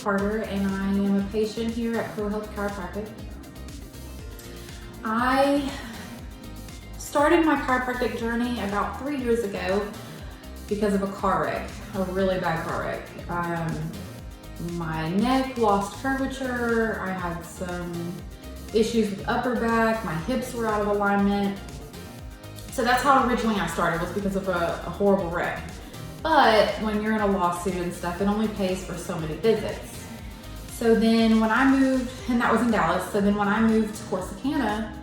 Carter, and I am a patient here at ProHealth Chiropractic. I started my chiropractic journey about 3 years ago because of a car wreck, a really bad car wreck. My neck lost curvature, I had some issues with upper back, my hips were out of alignment. So that's how originally I started, was because of a horrible wreck. But when you're in a lawsuit and stuff, it only pays for so many visits. So then when I moved, and that was in Dallas, so then when I moved to Corsicana,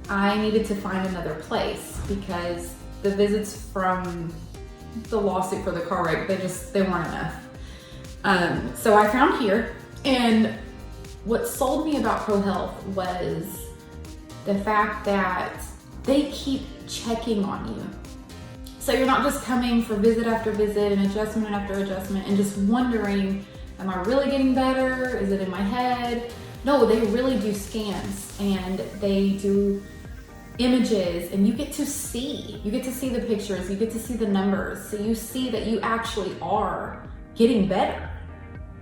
I needed to find another place because the visits from the lawsuit for the car wreck, they weren't enough. So I found here, and what sold me about ProHealth was the fact that they keep checking on you. So you're not just coming for visit after visit and adjustment after adjustment and just wondering, am I really getting better? Is it in my head? No, they really do scans and they do images, and you get to see the pictures, you get to see the numbers. So you see that you actually are getting better.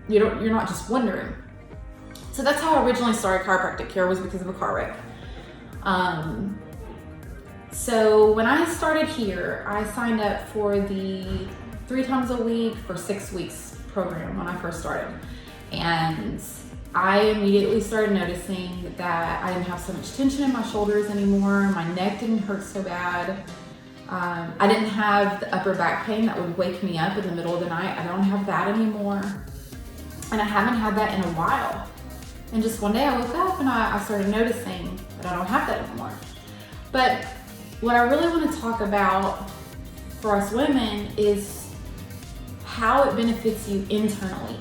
You're not just wondering. So that's how I originally started chiropractic care, was because of a car wreck. So when I started here, I signed up for the 3 times a week for 6 weeks program when I first started. And I immediately started noticing that I didn't have so much tension in my shoulders anymore. My neck didn't hurt so bad. I didn't have the upper back pain that would wake me up in the middle of the night. I don't have that anymore. And I haven't had that in a while. And just one day I woke up and I started noticing that I don't have that anymore. But what I really want to talk about for us women is how it benefits you internally.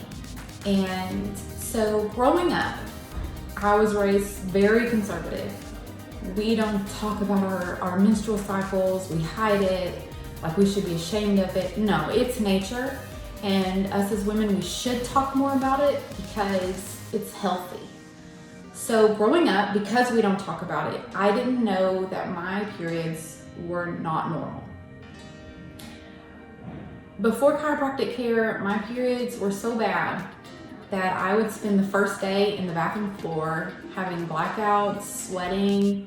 And so growing up, I was raised very conservative. We don't talk about our menstrual cycles, we hide it, like we should be ashamed of it. No, it's nature, and us as women, we should talk more about it because it's healthy. So growing up, because we don't talk about it, I didn't know that my periods were not normal. Before chiropractic care, my periods were so bad that I would spend the first day in the bathroom floor having blackouts, sweating,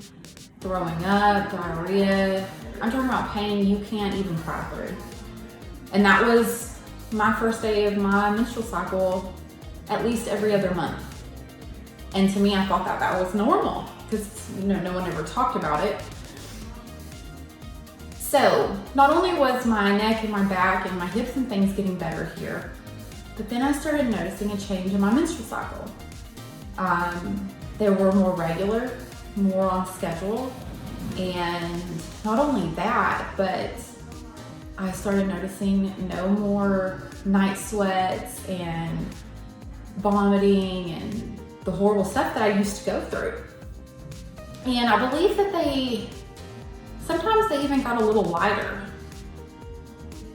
throwing up, diarrhea. I'm talking about pain you can't even cry through. And that was my first day of my menstrual cycle at least every other month. And to me, I thought that was normal because no one ever talked about it. So not only was my neck and my back and my hips and things getting better here, but then I started noticing a change in my menstrual cycle. They were more regular, more on schedule, and not only that, but I started noticing no more night sweats and vomiting and the horrible stuff that I used to go through. And I believe that sometimes they even got a little lighter.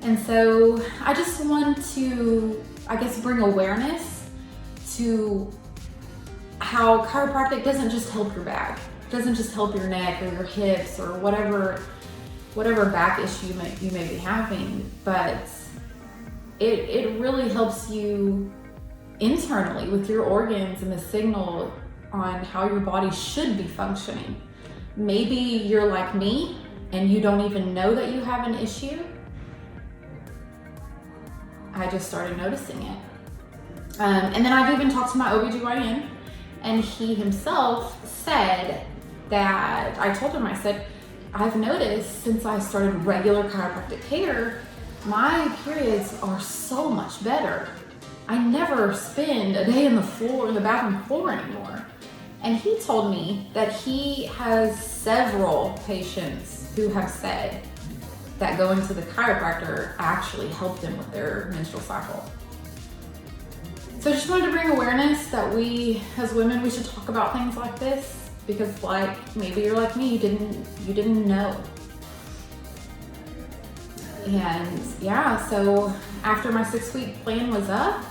And so I just want to, bring awareness to how chiropractic doesn't just help your back, doesn't just help your neck or your hips or whatever back issue you may be having, but it really helps you internally with your organs and the signal on how your body should be functioning. Maybe you're like me and you don't even know that you have an issue. I just started noticing it. And then I've even talked to my OBGYN, and he himself said that, I told him, I said, I've noticed since I started regular chiropractic care, my periods are so much better. I never spend a day in the bathroom floor anymore. And he told me that he has several patients who have said that going to the chiropractor actually helped them with their menstrual cycle. So I just wanted to bring awareness that we as women, we should talk about things like this, because like maybe you're like me, you didn't know. And yeah, so after my 6-week plan was up,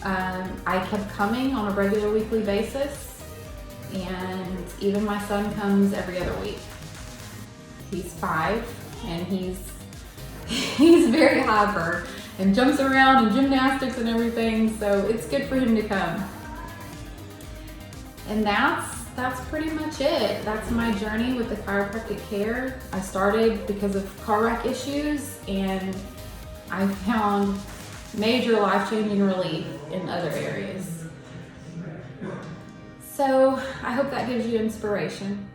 I kept coming on a regular weekly basis, and even my son comes every other week. He's 5 and he's very hyper. and jumps around and gymnastics and everything. So it's good for him to come. And that's pretty much it. That's my journey with the chiropractic care. I started because of car wreck issues, and I found major life-changing relief in other areas. So I hope that gives you inspiration.